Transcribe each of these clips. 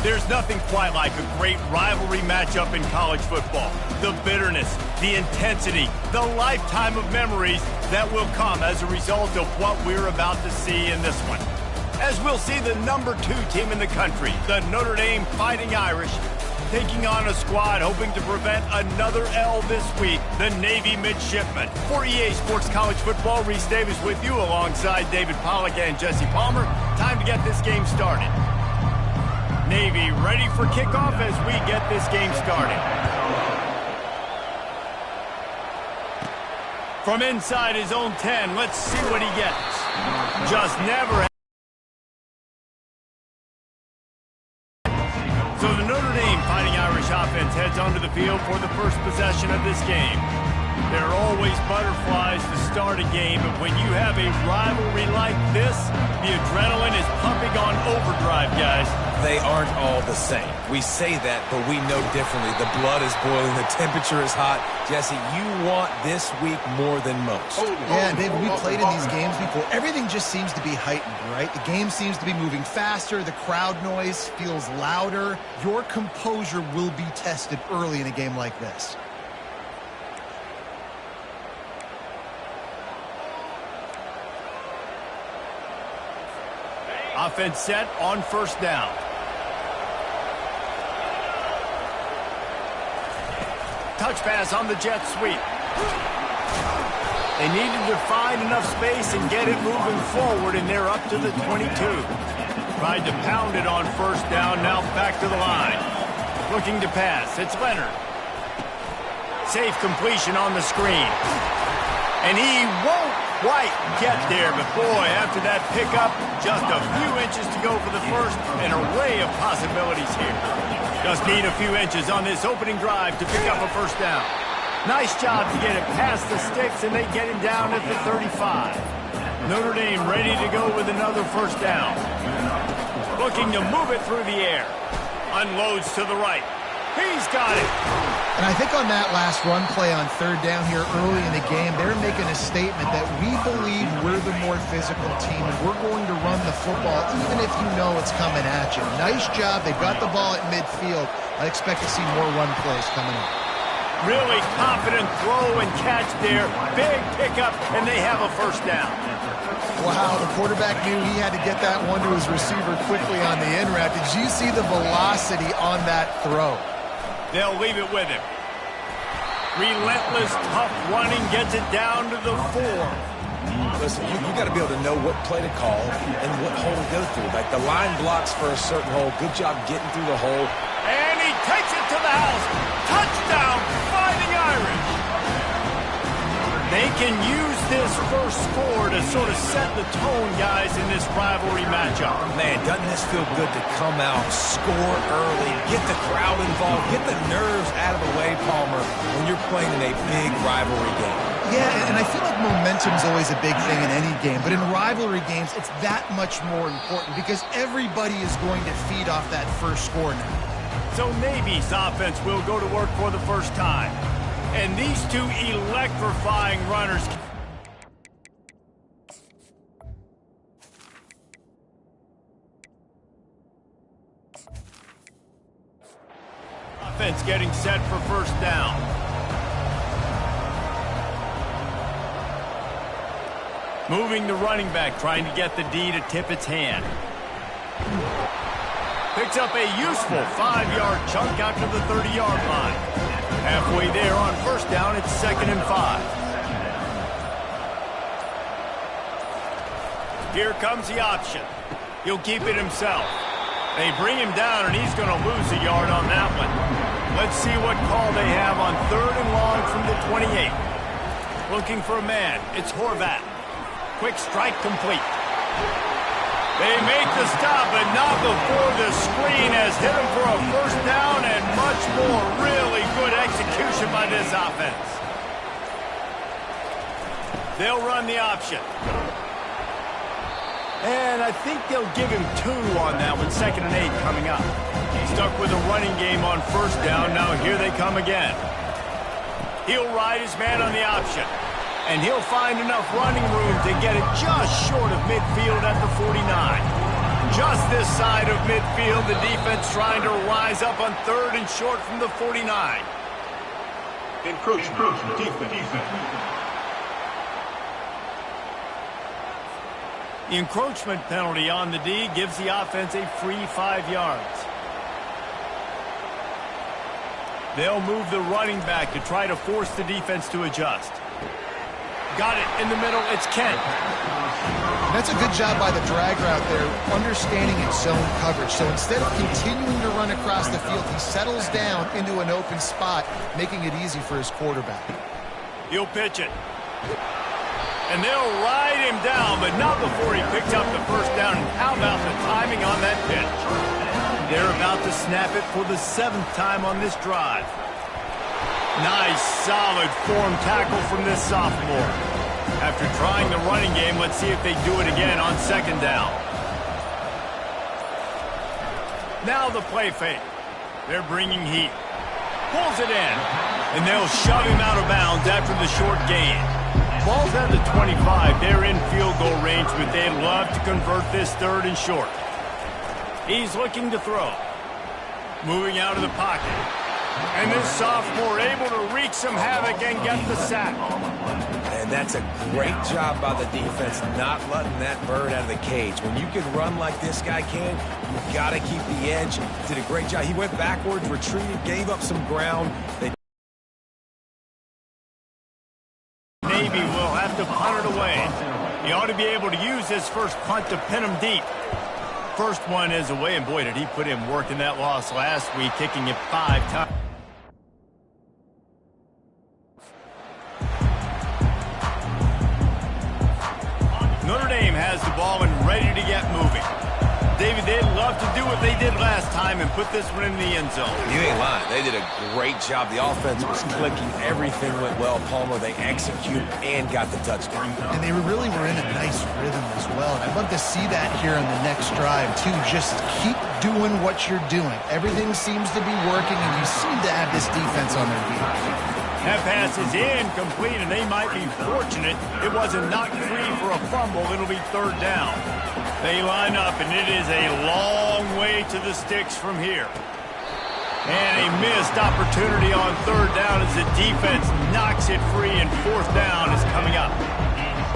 There's nothing quite like a great rivalry matchup in college football. The bitterness, the intensity, the lifetime of memories that will come as a result of what we're about to see in this one. As we'll see the #2 team in the country, the Notre Dame Fighting Irish, taking on a squad hoping to prevent another L this week, the Navy Midshipmen. For EA Sports College Football, Reese Davis with you alongside David Pollack and Jesse Palmer. Time to get this game started. Navy ready for kickoff as we get this game started. From inside his own 10, let's see what he gets. Just never. So the Notre Dame Fighting Irish offense heads onto the field for the first possession of this game. There are always butterflies to start a game, but when you have a rivalry like this, the adrenaline is pumping on overdrive, guys. They aren't all the same. We say that, but we know differently. The blood is boiling. The temperature is hot. Jesse, you want this week more than most. Yeah, David, we played in these games before. Everything just seems to be heightened, right? The game seems to be moving faster. The crowd noise feels louder. Your composure will be tested early in a game like this. Offense set on first down. Touch pass on the jet sweep. They needed to find enough space and get it moving forward, and they're up to the 22. Tried to pound it on first down, now back to the line. Looking to pass, it's Leonard. Safe completion on the screen. And he won't quite get there, but boy, after that pickup, just a few inches to go for the first, an array of possibilities here. Just need a few inches on this opening drive to pick up a first down. Nice job to get it past the sticks, and they get him down at the 35. Notre Dame ready to go with another first down. Looking to move it through the air. Unloads to the right. He's got it. And I think on that last run play on third down here early in the game, they're making a statement that we believe we're the more physical team and we're going to run the football even if you know it's coming at you. Nice job. They've got the ball at midfield. I expect to see more run plays coming up. Really confident throw and catch there. Big pickup, and they have a first down. Wow, the quarterback knew he had to get that one to his receiver quickly on the in route. Did you see the velocity on that throw? They'll leave it with him. Relentless, tough running gets it down to the 4. Listen, you got to be able to know what play to call and what hole to go through. Like the line blocks for a certain hole. Good job getting through the hole. And he takes it to the house. Touchdown, Fighting Irish. They can use this first score to sort of set the tone, guys, in this rivalry matchup. Man, doesn't this feel good to come out, score early, get the crowd involved, get the nerves out of the way, Palmer, when you're playing in a big rivalry game? Yeah, and I feel like momentum's always a big thing in any game, but in rivalry games, it's that much more important because everybody is going to feed off that first score now. So Navy's offense will go to work for the first time. And these two electrifying runners. Offense getting set for first down. Moving the running back, trying to get the D to tip its hand. Picks up a useful 5-yard chunk out to the 30-yard line. Halfway there on first down, it's 2nd and 5. Here comes the option. He'll keep it himself. They bring him down, and he's going to lose a yard on that one. Let's see what call they have on 3rd and long from the 28. Looking for a man. It's Horvat. Quick strike complete. They make the stop, but not before the screen has hit him for a first down and much more. Really good execution by this offense. They'll run the option. And I think they'll give him 2 on that one. 2nd and 8 coming up. Stuck with a running game on first down. Now here they come again. He'll ride his man on the option. And he'll find enough running room to get it just short of midfield at the 49. Just this side of midfield, the defense trying to rise up on 3rd and short from the 49. Encroachment. Defense. The encroachment penalty on the D gives the offense a free 5 yards. They'll move the running back to try to force the defense to adjust. Got it in the middle. It's Kent. That's a good job by the drag route there, understanding its zone coverage. So instead of continuing to run across the field, he settles down into an open spot, making it easy for his quarterback. He'll pitch it. And they'll ride him down, but not before he picks up the first down. And how about the timing on that pitch? They're about to snap it for the 7th time on this drive. Nice, solid form tackle from this sophomore. After trying the running game, let's see if they do it again on 2nd down. Now the play fake. They're bringing heat. Pulls it in. And they'll shove him out of bounds after the short gain. Ball's at the 25. They're in field goal range, but they'd love to convert this 3rd and short. He's looking to throw. Moving out of the pocket. And this sophomore able to wreak some havoc and get the sack. And that's a great job by the defense, not letting that bird out of the cage. When you can run like this guy can, you got to keep the edge. Did a great job. He went backwards, retreated, gave up some ground. Navy will have to punt it away. He ought to be able to use his first punt to pin him deep. First one is away, and boy, did he put in work in that loss last week, kicking it 5 times. Notre Dame has the ball and ready to get moving. David, they'd love to do what they did last time and put this one in the end zone. You ain't lying. They did a great job. The offense was clicking. Everything went well. Palmer, they executed and got the touchdown. And they really were in a nice rhythm as well. And I'd love to see that here on the next drive, too. Just keep doing what you're doing. Everything seems to be working, and you seem to have this defense on their feet. That pass is incomplete, and they might be fortunate it wasn't knocked free for a fumble. It'll be 3rd down. They line up, and it is a long way to the sticks from here. And a missed opportunity on 3rd down as the defense knocks it free, and 4th down is coming up.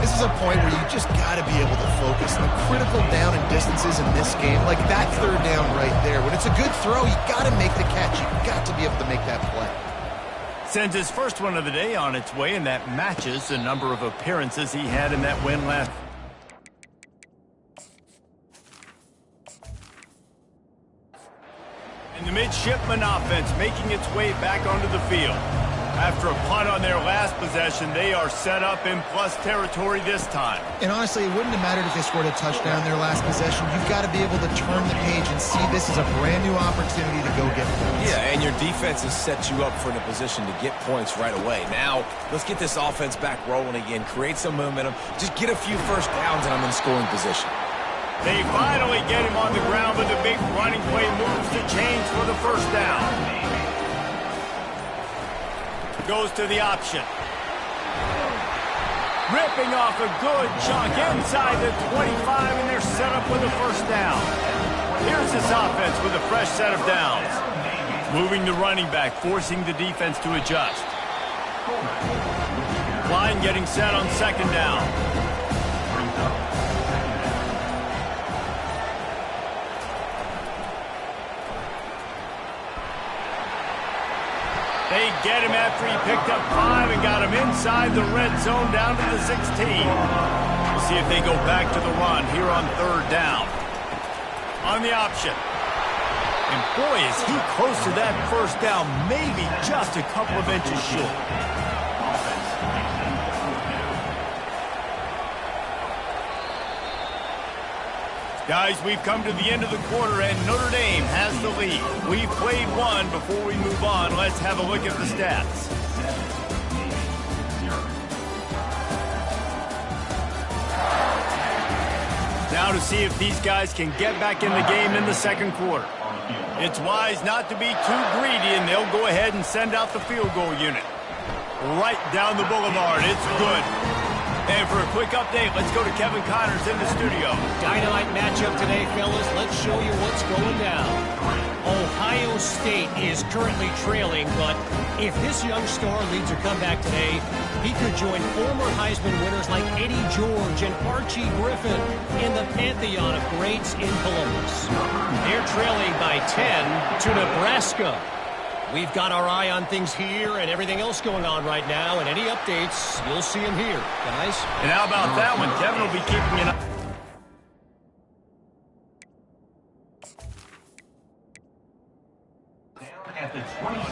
This is a point where you just got to be able to focus. The critical down and distances in this game, like that 3rd down right there. When it's a good throw, you got to make the catch. You got to be able to make that play. Sends his first one of the day on its way, and that matches the number of appearances he had in that win last. And the midshipman offense making its way back onto the field. After a punt on their last possession, they are set up in plus territory this time. And honestly, it wouldn't have mattered if they scored a touchdown in their last possession. You've got to be able to turn the page and see this as a brand new opportunity to go get points. Yeah, and your defense has set you up for in a position to get points right away. Now, let's get this offense back rolling again, create some momentum, just get a few first downs, and I'm in scoring position. They finally get him on the ground, but the big running play moves the chains for the first down. Goes to the option. Ripping off a good chunk inside the 25, and they're set up with a first down. Here's this offense with a fresh set of downs. Moving the running back, forcing the defense to adjust. Line getting set on 2nd down. They get him after he picked up 5 and got him inside the red zone down to the 16. We'll see if they go back to the run here on 3rd down. On the option. And boy, is he close to that first down, maybe just a couple of inches short. Guys, we've come to the end of the quarter, and Notre Dame has the lead. We've played one. Before we move on, let's have a look at the stats. Now to see if these guys can get back in the game in the 2nd quarter. It's wise not to be too greedy, and they'll go ahead and send out the field goal unit. Right down the boulevard. It's good. And for a quick update, let's go to Kevin Connors in the studio. Dynamite matchup today, fellas. Let's show you what's going down. Ohio State is currently trailing, but if this young star leads a comeback today, he could join former Heisman winners like Eddie George and Archie Griffin in the pantheon of greats in Columbus. They're trailing by 10 to Nebraska. We've got our eye on things here and everything else going on right now, and any updates, you'll see them here, guys. And how about that one? Kevin will be keeping an eye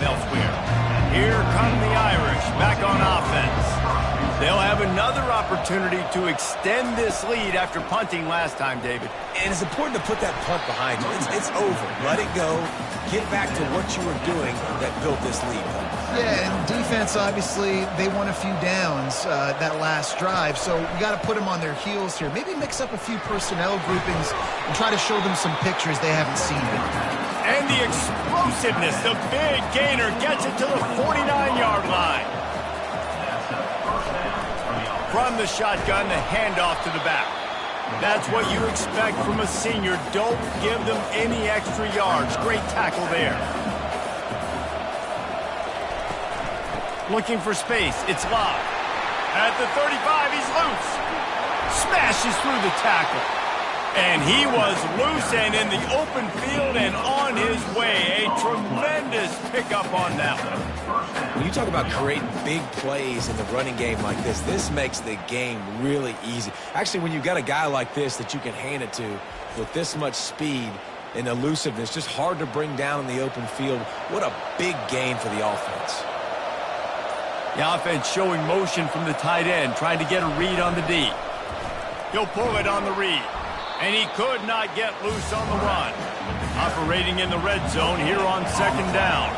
elsewhere. Here come the Irish back on offense. They'll have another opportunity to extend this lead after punting last time, David. And it's important to put that punt behind you. It's over. Let it go. Get back to what you were doing that built this lead. Yeah, and defense, obviously, they won a few downs that last drive, so we got to put them on their heels here. Maybe mix up a few personnel groupings and try to show them some pictures they haven't seen yet. And the explosiveness, the big gainer gets it to the 49-yard line. From the shotgun, the handoff to the back. That's what you expect from a senior. Don't give them any extra yards. Great tackle there. Looking for space. It's Love. At the 35, he's loose. Smashes through the tackle. And he was loose and in the open field and on his way. A tremendous pickup on that one. When you talk about creating big plays in the running game like this makes the game really easy. Actually, when you've got a guy like this that you can hand it to with this much speed and elusiveness, just hard to bring down in the open field. What a big gain for the offense. The offense showing motion from the tight end, trying to get a read on the D. He'll pull it on the read. And he could not get loose on the run. Operating in the red zone here on second down.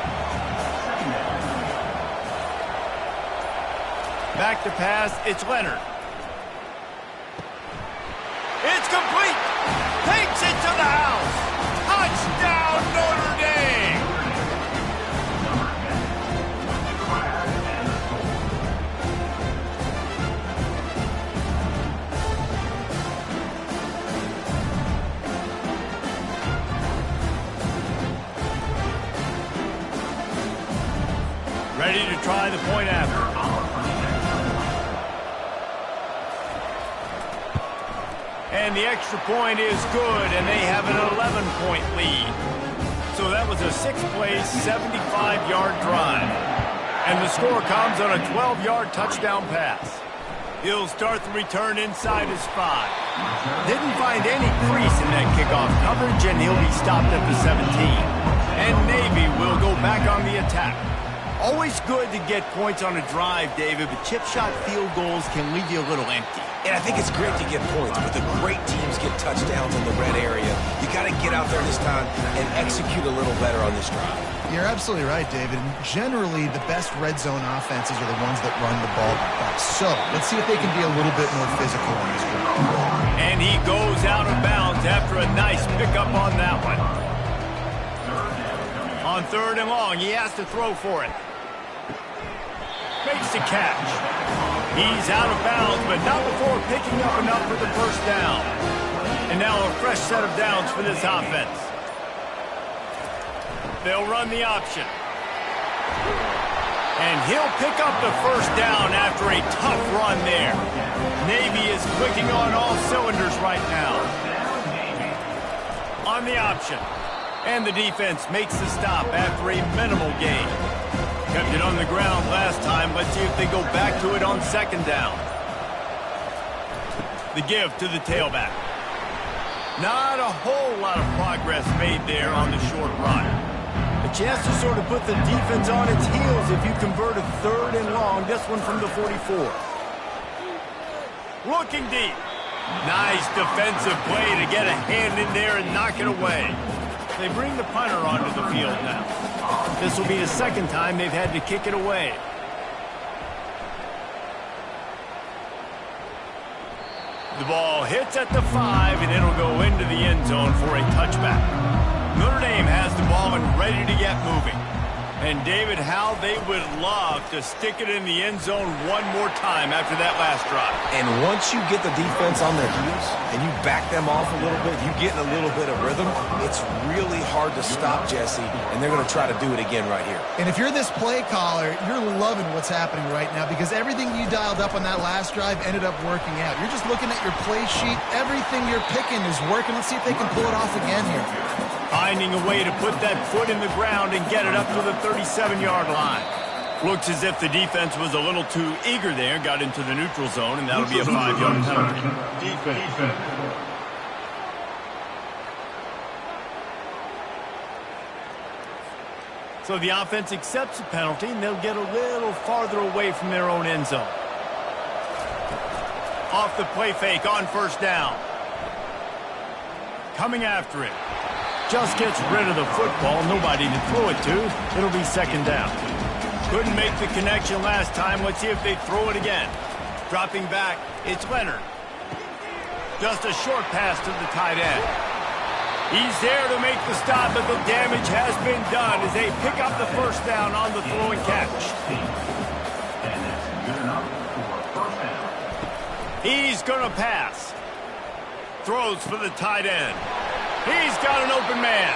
Back to pass, it's Leonard. It's complete. Takes it to the house. Touchdown, Notre Dame. Ready to try the point after. And the extra point is good, and they have an 11-point lead. So that was a 6-play, 75-yard drive. And the score comes on a 12-yard touchdown pass. He'll start the return inside his 5. Didn't find any crease in that kickoff coverage, and he'll be stopped at the 17. And Navy will go back on the attack. Always good to get points on a drive, David, but chip shot field goals can leave you a little empty. And I think it's great to get points, but the great teams get touchdowns in the red area. You got to get out there this time and execute a little better on this drive. You're absolutely right, David. And generally, the best red zone offenses are the ones that run the ball best. So let's see if they can be a little bit more physical on this drive. And he goes out of bounds after a nice pickup on that one. On third and long, he has to throw for it. Makes the catch. He's out of bounds, but not before picking up enough for the first down. And now a fresh set of downs for this offense. They'll run the option. And he'll pick up the first down after a tough run there. Navy is clicking on all cylinders right now. On the option. And the defense makes the stop after a minimal gain. Kept it on the ground last time. Let's see if they go back to it on second down. The give to the tailback. Not a whole lot of progress made there on the short run. A chance to sort of put the defense on its heels if you convert a third and long. This one from the 44. Looking deep. Nice defensive play to get a hand in there and knock it away. They bring the punter onto the field now. This will be the second time they've had to kick it away. The ball hits at the 5, and it'll go into the end zone for a touchback. Notre Dame has the ball and ready to get moving. And, David, how they would love to stick it in the end zone one more time after that last drive. And once you get the defense on their heels and you back them off a little bit, you get in a little bit of rhythm, it's really hard to stop, Jesse, and they're going to try to do it again right here. And if you're this play caller, you're loving what's happening right now because everything you dialed up on that last drive ended up working out. You're just looking at your play sheet. Everything you're picking is working. Let's see if they can pull it off again here. Finding a way to put that foot in the ground and get it up to the 37-yard line. Looks as if the defense was a little too eager there, got into the neutral zone, and that'll be a 5-yard penalty. So the offense accepts the penalty, and they'll get a little farther away from their own end zone. Off the play fake on first down. Coming after it. Just gets rid of the football. Nobody to throw it to. It'll be second down. Couldn't make the connection last time. Let's see if they throw it again. Dropping back, it's Leonard. Just a short pass to the tight end. He's there to make the stop, but the damage has been done as they pick up the first down on the throw and catch. He's going to pass. Throws for the tight end. He's got an open man.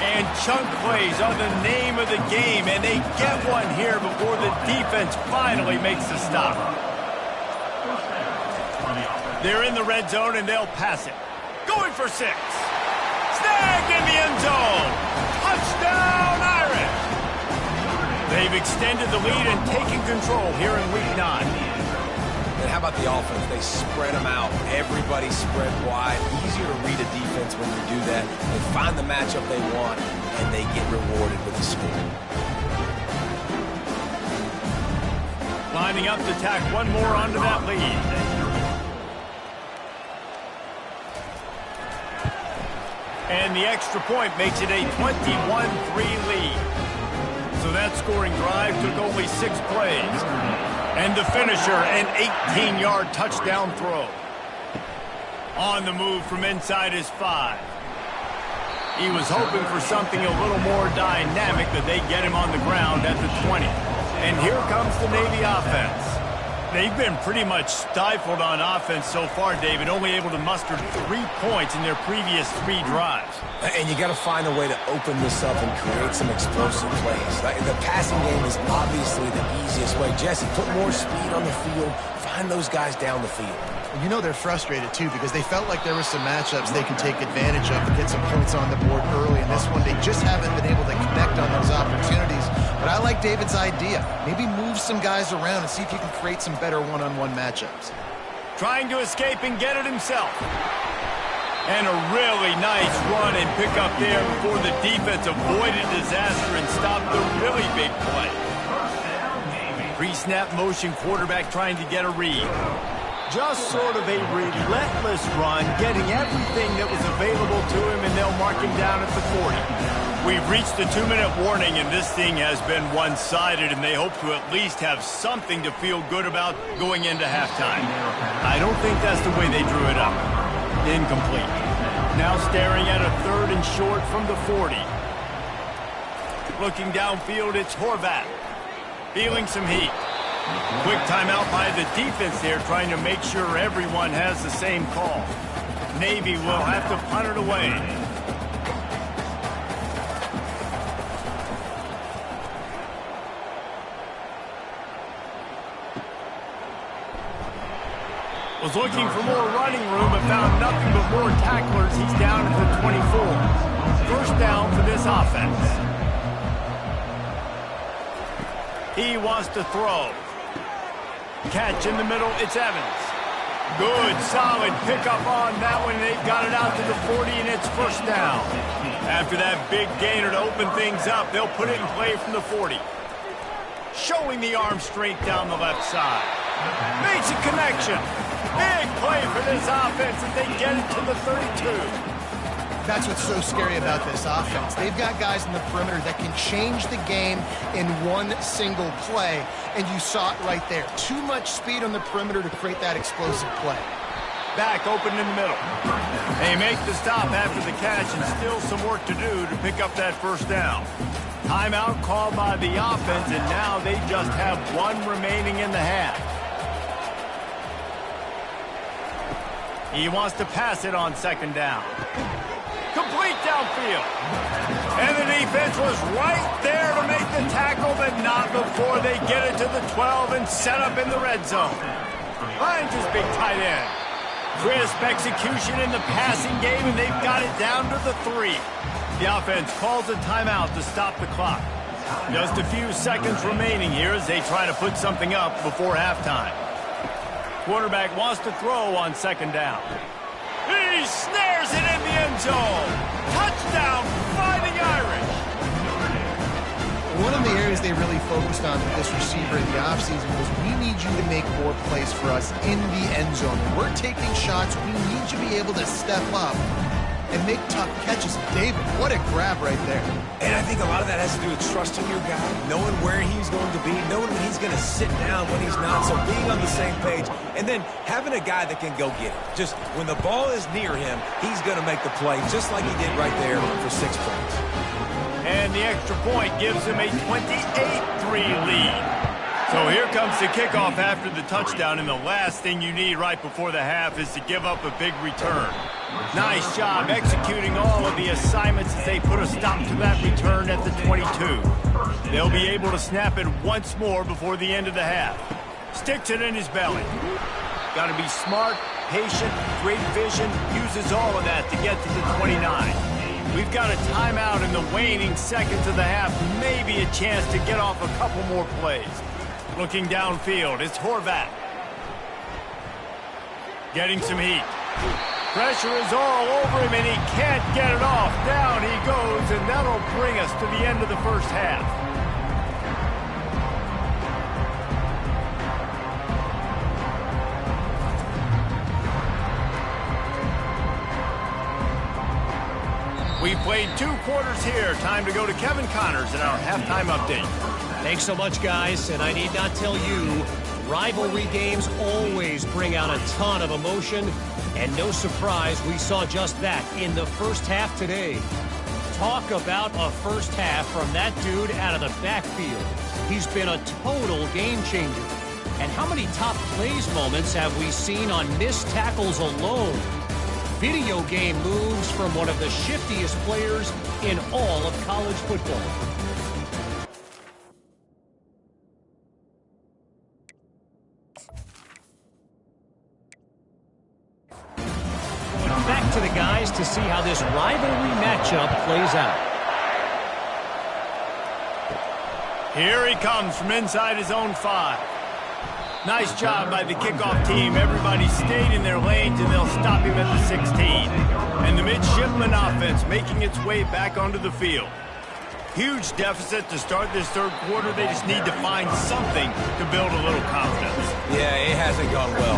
And chunk plays are the name of the game, and they get one here before the defense finally makes the stop. They're in the red zone, and they'll pass it. Going for 6. Snagged in the end zone. Touchdown, Irish. They've extended the lead and taken control here in Week 9. And how about the offense? They spread them out. Everybody spread wide. Easier to read a defense when you do that. They find the matchup they want, and they get rewarded with the score. Lining up to tack one more onto that lead. And the extra point makes it a 21-3 lead. So that scoring drive took only 6 plays. And the finisher, an 18-yard touchdown throw. On the move from inside his 5. He was hoping for something a little more dynamic, but they get him on the ground at the 20. And here comes the Navy offense. They've been pretty much stifled on offense so far, David, only able to muster 3 points in their previous 3 drives. And you got to find a way to open this up and create some explosive plays. The passing game is obviously the easiest way. Jesse, put more speed on the field. Find those guys down the field. You know they're frustrated, too, because they felt like there were some matchups they could take advantage of and get some points on the board early. And this one, they just haven't been able to connect on those opportunities. But I like David's idea. Maybe move some guys around and see if you can create some better one-on-one matchups. Trying to escape and get it himself. And a really nice run and pick up there before the defense avoided disaster and stopped the really big play. Pre-snap motion quarterback trying to get a read. Just sort of a relentless run, getting everything that was available to him, and they'll mark him down at the 40. We've reached the 2-minute warning, and this thing has been one-sided, and they hope to at least have something to feel good about going into halftime. I don't think that's the way they drew it up. Incomplete. Now staring at a 3rd and short from the 40. Looking downfield, it's Horvat. Feeling some heat. Quick timeout by the defense there, trying to make sure everyone has the same call. Navy will have to punt it away. Was looking for more running room, but found nothing but more tacklers. He's down at the 24. First down for this offense. He wants to throw. Catch in the middle, it's Evans. Good, solid pickup on that one. They've got it out to the 40, and it's first down. After that big gainer to open things up, they'll put it in play from the 40. Showing the arm strength down the left side. Makes a connection. Big play for this offense, and they get it to the 32. That's what's so scary about this offense. They've got guys in the perimeter that can change the game in one single play, and you saw it right there. Too much speed on the perimeter to create that explosive play. Back open in the middle. They make the stop after the catch, and still some work to do to pick up that first down. Timeout called by the offense, and now they just have one remaining in the half. He wants to pass it on second down. Complete downfield. And the defense was right there to make the tackle, but not before they get it to the 12 and set up in the red zone. Finds his big tight end. Crisp execution in the passing game, and they've got it down to the 3. The offense calls a timeout to stop the clock. Just a few seconds remaining here as they try to put something up before halftime. Quarterback wants to throw on second down. He snares it in the end zone. Touchdown, Fighting Irish. One of the areas they really focused on with this receiver in the offseason was, we need you to make more plays for us in the end zone. When we're taking shots, we need you to be able to step up and make tough catches. David, what a grab right there. And I think a lot of that has to do with trusting your guy, knowing where he's going to be, knowing when he's going to sit down, when he's not, so being on the same page, and then having a guy that can go get it. Just when the ball is near him, he's going to make the play, just like he did right there for 6 points. And the extra point gives him a 28-3 lead. So here comes the kickoff after the touchdown, and the last thing you need right before the half is to give up a big return. Nice job executing all of the assignments as they put a stop to that return at the 22. They'll be able to snap it once more before the end of the half. Sticks it in his belly. Got to be smart, patient, great vision, uses all of that to get to the 29. We've got a timeout in the waning seconds of the half, maybe a chance to get off a couple more plays. Looking downfield, it's Horvat. Getting some heat. Pressure is all over him, and he can't get it off. Down he goes, and that'll bring us to the end of the first half. We've played 2 quarters here. Time to go to Kevin Connors in our halftime update. Thanks so much, guys, and I need not tell you, rivalry games always bring out a ton of emotion, and no surprise, we saw just that in the first half today. Talk about a first half from that dude out of the backfield. He's been a total game changer. And how many top plays moments have we seen on missed tackles alone? Video game moves from one of the shiftiest players in all of college football. Back to the guys to see how this rivalry matchup plays out. Here he comes from inside his own 5. Nice job by the kickoff team. Everybody stayed in their lanes, and they'll stop him at the 16. And the midshipman offense making its way back onto the field. Huge deficit to start this third quarter. They just need to find something to build a little confidence. Yeah, it hasn't gone well.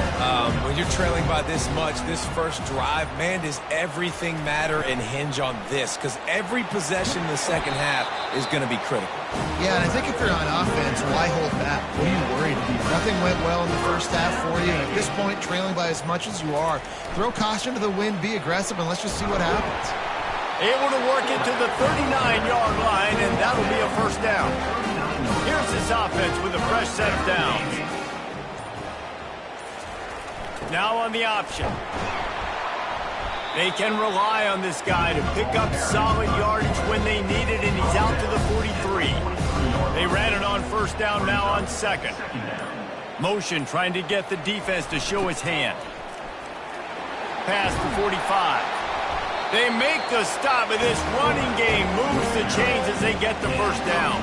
When you're trailing by this much, this first drive, man, does everything matter and hinge on this? Because every possession in the second half is going to be critical. Yeah, and I think if you're on offense, why hold back? What are you worried about? Nothing went well in the first half for you. And at this point, trailing by as much as you are, throw caution to the wind, be aggressive, and let's just see what happens. Able to work it to the 39-yard line, and that'll be a first down. Here's this offense with a fresh set of downs. Now on the option. They can rely on this guy to pick up solid yardage when they need it, and he's out to the 43. They ran it on first down, now on second. Motion trying to get the defense to show his hand. Pass to 45. They make the stop, and this running game moves the chains as they get the first down.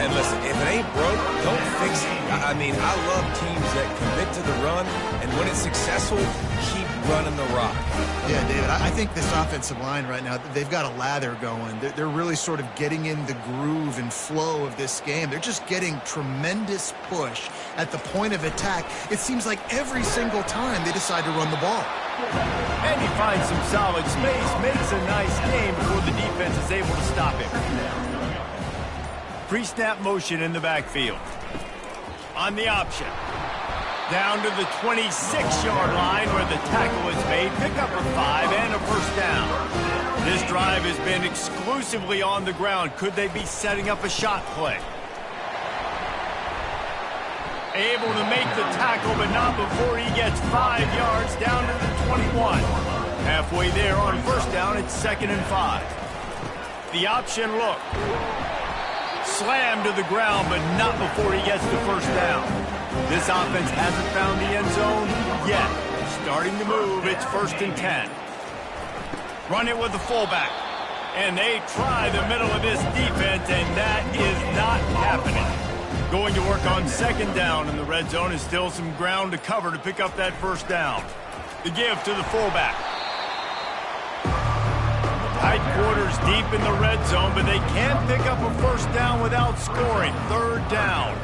And listen, if it ain't broke, don't fix it. I mean, I love teams that commit to the run, and when it's successful, keep running the rock. Yeah, David, I think this offensive line right now, they've got a lather going. They're really sort of getting in the groove and flow of this game. They're just getting tremendous push at the point of attack. It seems like every single time they decide to run the ball. And he finds some solid space, makes a nice game before the defense is able to stop him. Pre-snap motion in the backfield. On the option. Down to the 26-yard line where the tackle is made. Pick up a 5 and a first down. This drive has been exclusively on the ground. Could they be setting up a shot play? Able to make the tackle, but not before he gets 5 yards down to the 21. Halfway there on first down, it's 2nd and 5. The option look. Slammed to the ground, but not before he gets the first down. This offense hasn't found the end zone yet. Starting to move, it's 1st and 10. Run it with the fullback. And they try the middle of this defense, and that is not happening. Going to work on 2nd down, and the red zone is still some ground to cover to pick up that first down. The give to the fullback. Tight quarters deep in the red zone, but they can't pick up a first down without scoring. 3rd down.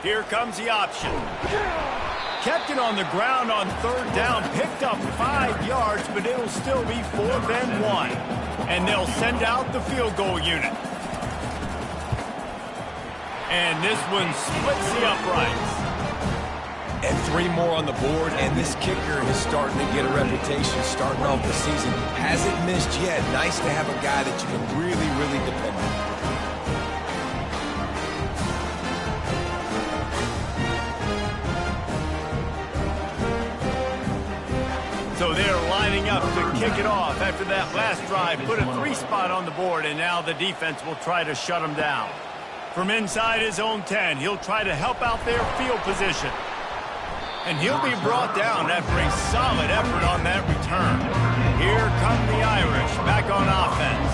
Here comes the option. Kept it on the ground on 3rd down, picked up 5 yards, but it'll still be 4th and 1. And they'll send out the field goal unit. And this one splits the uprights. And 3 more on the board, and this kicker is starting to get a reputation starting off the season. Hasn't missed yet. Nice to have a guy that you can really, really depend on. So they're lining up to kick it off after that last drive. Put a 3 spot on the board, and now the defense will try to shut them down. From inside his own 10, he'll try to help out their field position. And he'll be brought down after a solid effort on that return. Here come the Irish back on offense.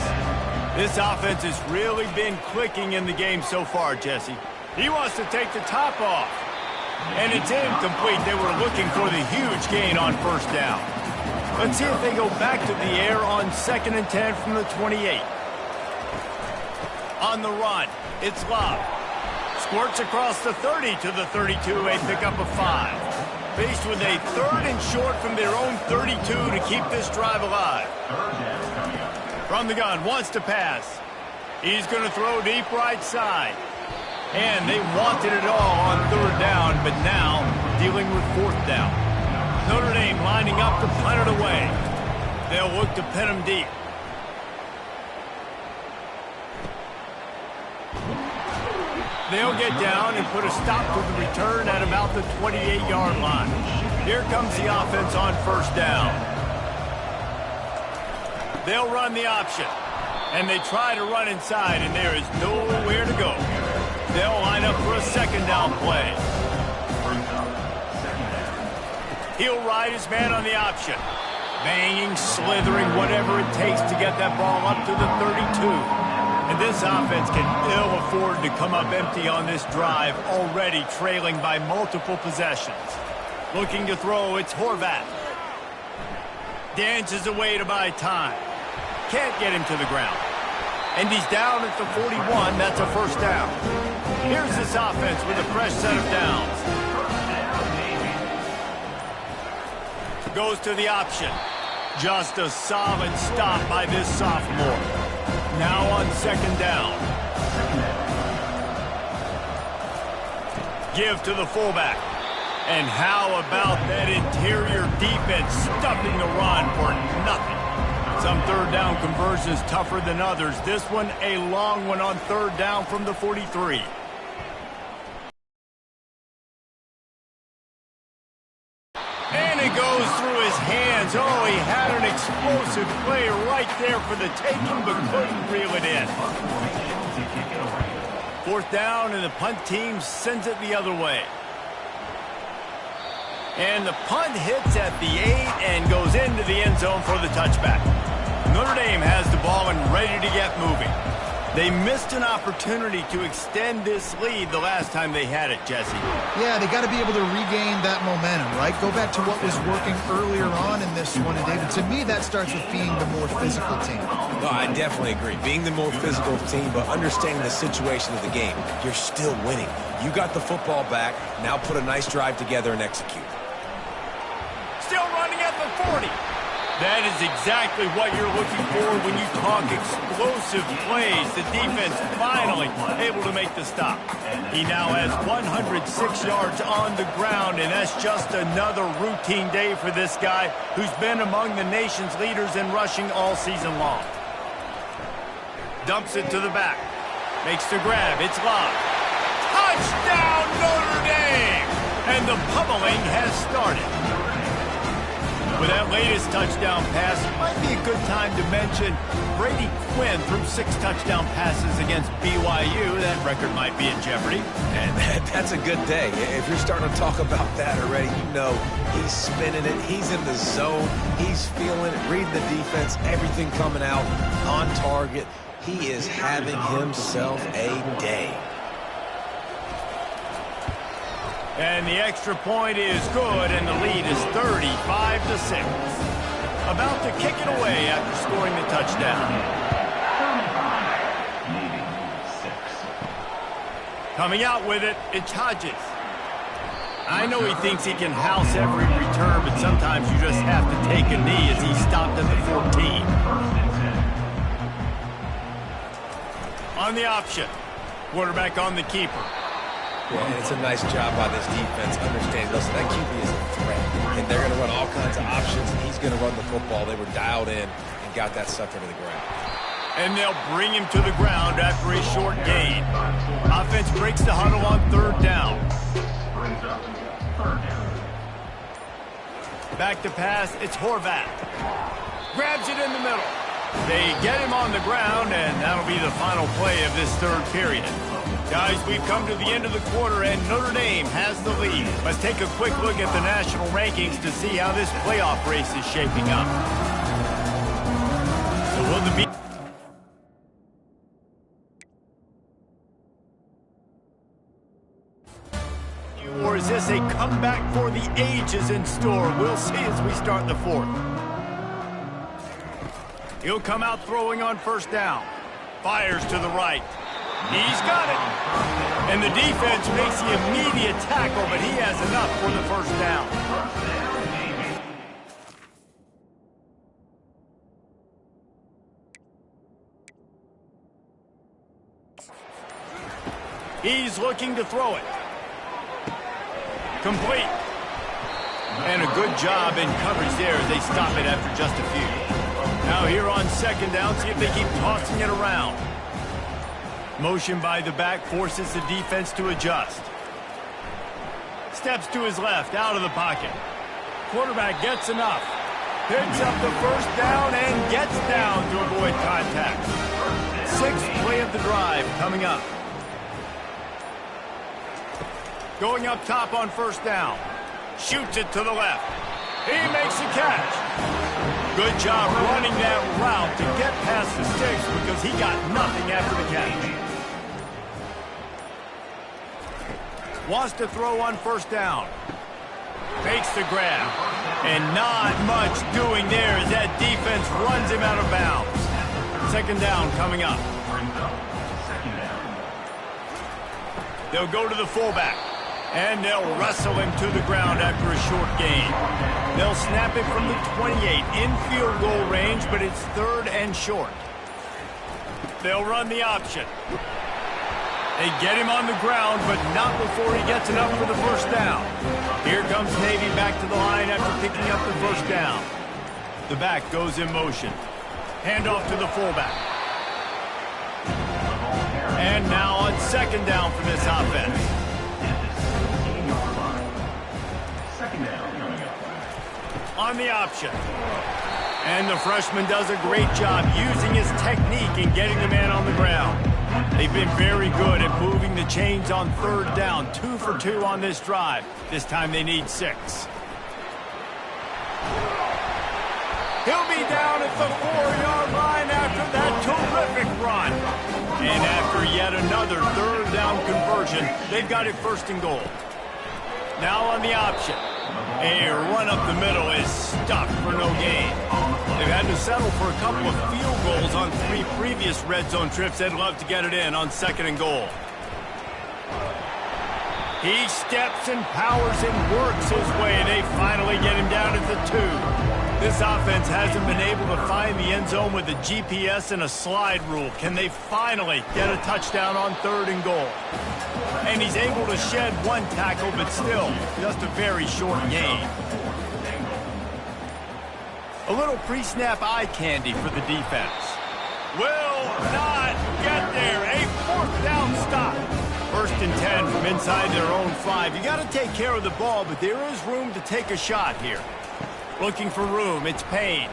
This offense has really been clicking in the game so far, Jesse. He wants to take the top off. And it's incomplete. They were looking for the huge gain on first down. Let's see if they go back to the air on 2nd and 10 from the 28. On the run, it's Love. Squirts across the 30 to the 32. They pick up a 5. Faced with a 3rd and short from their own 32 to keep this drive alive. From the gun, wants to pass. He's going to throw deep right side. And they wanted it all on 3rd down, but now dealing with 4th down. Notre Dame lining up to punt it away. They'll look to pin him deep. They'll get down and put a stop to the return at about the 28-yard line. Here comes the offense on first down. They'll run the option. And they try to run inside, and there is nowhere to go. They'll line up for a 2nd down play. He'll ride his man on the option. Banging, slithering, whatever it takes to get that ball up to the 32. And this offense can ill afford to come up empty on this drive, already trailing by multiple possessions. Looking to throw, it's Horvath. Dances away to buy time. Can't get him to the ground. And he's down at the 41. That's a first down. Here's this offense with a fresh set of downs. Goes to the option. Just a solid stop by this sophomore. Now on 2nd down. Give to the fullback. And how about that interior defense stuffing the run for nothing? Some 3rd down conversions tougher than others. This one a long one on 3rd down from the 43. And it goes through his hands. Oh, he had an explosive play right there for the taking, but couldn't reel it in. 4th down, and the punt team sends it the other way. And the punt hits at the 8 and goes into the end zone for the touchback. Notre Dame has the ball and ready to get moving. They missed an opportunity to extend this lead the last time they had it, Jesse. Yeah, they got to be able to regain that momentum, right? Go back to what was working earlier on in this one. And, David, to me, that starts with being the more physical team. No, I definitely agree. Being the more physical team, but understanding the situation of the game. You're still winning. You got the football back. Now put a nice drive together and execute. Still running at the 40. That is exactly what you're looking for when you talk explosive plays. The defense finally able to make the stop. He now has 106 yards on the ground, and that's just another routine day for this guy who's been among the nation's leaders in rushing all season long. Dumps it to the back. Makes the grab. It's locked. Touchdown, Notre Dame! And the pummeling has started. With that latest touchdown pass, it might be a good time to mention Brady Quinn threw 6 touchdown passes against BYU. That record might be in jeopardy. And that's a good day. If you're starting to talk about that already, you know he's spinning it. He's in the zone. He's feeling it, reading the defense, everything coming out on target. He is having himself a day. And the extra point is good, and the lead is 35-6. About to kick it away after scoring the touchdown. Coming out with it, it's Hodges. I know he thinks he can house every return, but sometimes you just have to take a knee as he stopped at the 14. On the option. Quarterback on the keeper. Yeah, and it's a nice job by this defense. Understand, listen, that QB is a threat, and they're going to run all kinds of options, and he's going to run the football. They were dialed in and got that sucker to the ground. And they'll bring him to the ground after a short gain. Offense breaks the huddle on 3rd down. Back to pass, it's Horvath. Grabs it in the middle. They get him on the ground, and that'll be the final play of this 3rd period. Guys, we've come to the end of the quarter, and Notre Dame has the lead. Let's take a quick look at the national rankings to see how this playoff race is shaping up. So will the or is this a comeback for the ages in store? We'll see as we start the 4th. He'll come out throwing on 1st down. Fires to the right. He's got it. And the defense makes the immediate tackle, but he has enough for the 1st down. He's looking to throw it. Complete. And a good job in coverage there as they stop it after just a few. Now here on 2nd down, see if they keep tossing it around. Motion by the back forces the defense to adjust. Steps to his left, out of the pocket. Quarterback gets enough. Picks up the 1st down and gets down to avoid contact. 6th play of the drive coming up. Going up top on 1st down. Shoots it to the left. He makes a catch. Good job running that route to get past the sticks because he got nothing after the catch. Wants to throw on 1st down. Makes the grab. And not much doing there as that defense runs him out of bounds. 2nd down coming up. They'll go to the fullback. And they'll wrestle him to the ground after a short gain. They'll snap it from the 28 in field goal range, but it's 3rd and short. They'll run the option. They get him on the ground, but not before he gets enough for the 1st down. Here comes Navy back to the line after picking up the 1st down. The back goes in motion. Handoff to the fullback. And now on 2nd down for this offense. On the option. And the freshman does a great job using his technique and getting the man on the ground. They've been very good at moving the chains on 3rd down. 2 for 2 on this drive. This time they need 6. He'll be down at the 4-yard line after that terrific run. And after yet another 3rd down conversion, they've got it 1st and goal. Now on the option. A run up the middle is stuck for no gain. They've had to settle for a couple of field goals on 3 previous red zone trips. They'd love to get it in on 2nd and goal. He steps and powers and works his way, and they finally get him down at the 2. This offense hasn't been able to find the end zone with a GPS and a slide rule. Can they finally get a touchdown on 3rd and goal? And he's able to shed one tackle, but still just a very short gain. A little pre-snap eye candy for the defense. Will not get there. A 4th down stop. 1st and 10 from inside their own 5. You got to take care of the ball, but there is room to take a shot here. Looking for room. It's Payne.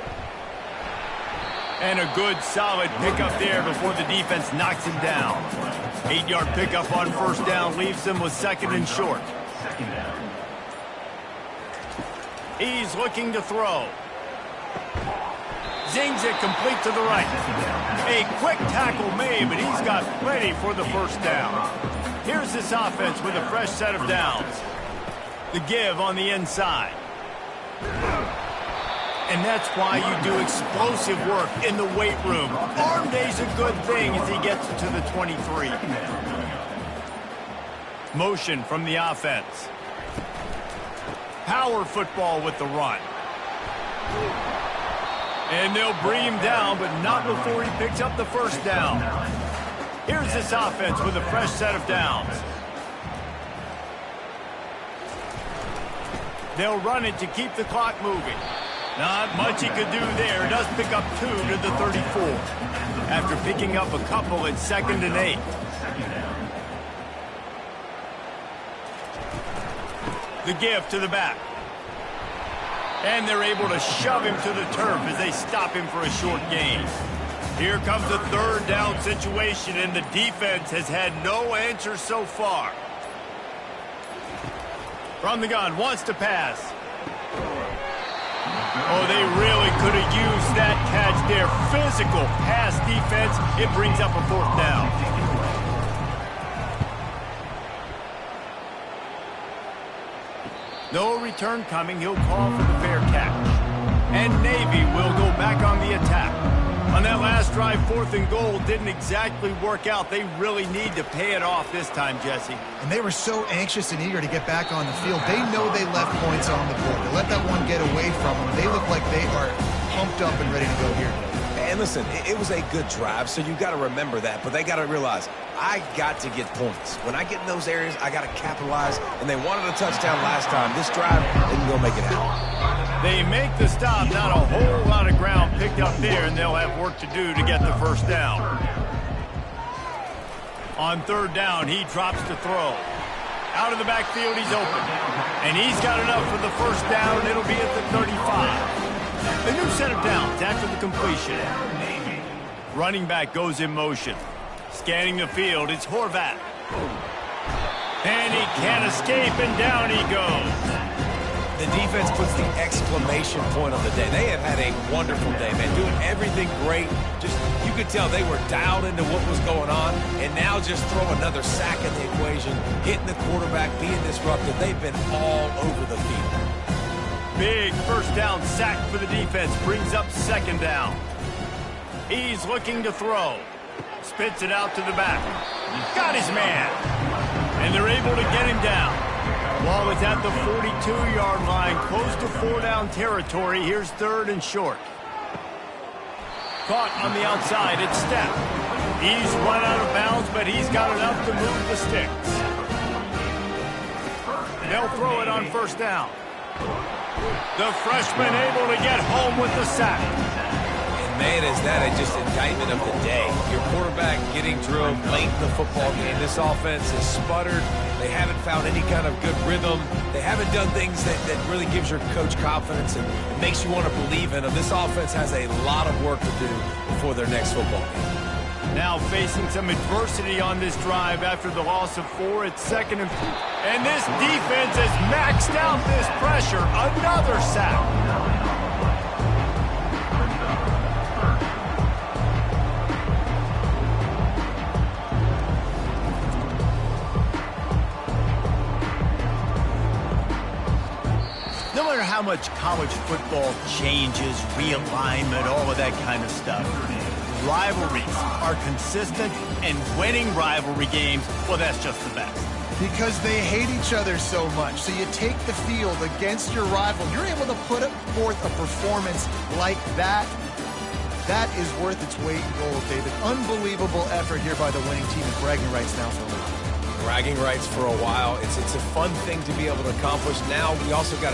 And a good, solid pickup there before the defense knocks him down. 8-yard pickup on 1st down leaves them with 2nd and short. He's looking to throw. Zings it complete to the right. A quick tackle made, but he's got plenty for the 1st down. Here's this offense with a fresh set of downs. The give on the inside. And that's why you do explosive work in the weight room. Arm day's a good thing as he gets to the 23. Motion from the offense. Power football with the run. And they'll bring him down, but not before he picks up the 1st down. Here's this offense with a fresh set of downs. They'll run it to keep the clock moving. Not much he could do there. Does pick up 2 to the 34. After picking up a couple at 2nd and 8. The give to the back. And they're able to shove him to the turf as they stop him for a short gain. Here comes the 3rd down situation, and the defense has had no answer so far. From the gun, wants to pass. Oh, they really could have used that catch there. Physical pass defense. It brings up a 4th down. No return coming. He'll call for the fair catch. And Navy will go back on the attack. On that last drive, 4th and goal didn't exactly work out. They really need to pay it off this time, Jesse. And they were so anxious and eager to get back on the field. They know they left points on the board. They let that one get away from them. They look like they are pumped up and ready to go here. And listen, it was a good drive, so you got to remember that. But they got to realize, I got to get points. When I get in those areas, I got to capitalize. And they wanted a touchdown last time. This drive didn't go make it happen. They make the stop. Not a whole lot of ground picked up there, and they'll have work to do to get the 1st down. On 3rd down, he drops to throw. Out of the backfield, he's open. And he's got enough for the 1st down. It'll be at the 35. A new set of downs after the completion. Running back goes in motion. Scanning the field, it's Horvat. And he can't escape, and down he goes. The defense puts the exclamation point on the day. They have had a wonderful day, man. Doing everything great. Just, you could tell they were dialed into what was going on. And now just throw another sack in the equation. Hitting the quarterback, being disruptive. They've been all over the field. Big 1st down sack for the defense. Brings up 2nd down. He's looking to throw. Spits it out to the back. Got his man. And they're able to get him down. Ball is at the 42-yard line, close to 4-down territory. Here's 3rd and short. Caught on the outside, it's Steph. He's run out of bounds, but he's got enough to move the sticks. They'll throw it on 1st down. The freshman able to get home with the sack. Man, is that just indictment of the day. Your quarterback getting drilled late in the football game. This offense has sputtered. They haven't found any kind of good rhythm. They haven't done things that really gives your coach confidence and makes you want to believe in them. This offense has a lot of work to do before their next football game. Now facing some adversity on this drive after the loss of 4 at 2nd and 4. And this defense has maxed out this pressure. Another sack. No matter how much college football changes, realignment, all of that kind of stuff, rivalries are consistent, and winning rivalry games, well, that's just the best. Because they hate each other so much. So you take the field against your rival. You're able to put forth a performance like that. That is worth its weight in gold, David. Unbelievable effort here by the winning team, and bragging rights now for a while. Bragging rights for a while. It's a fun thing to be able to accomplish. Now we also got to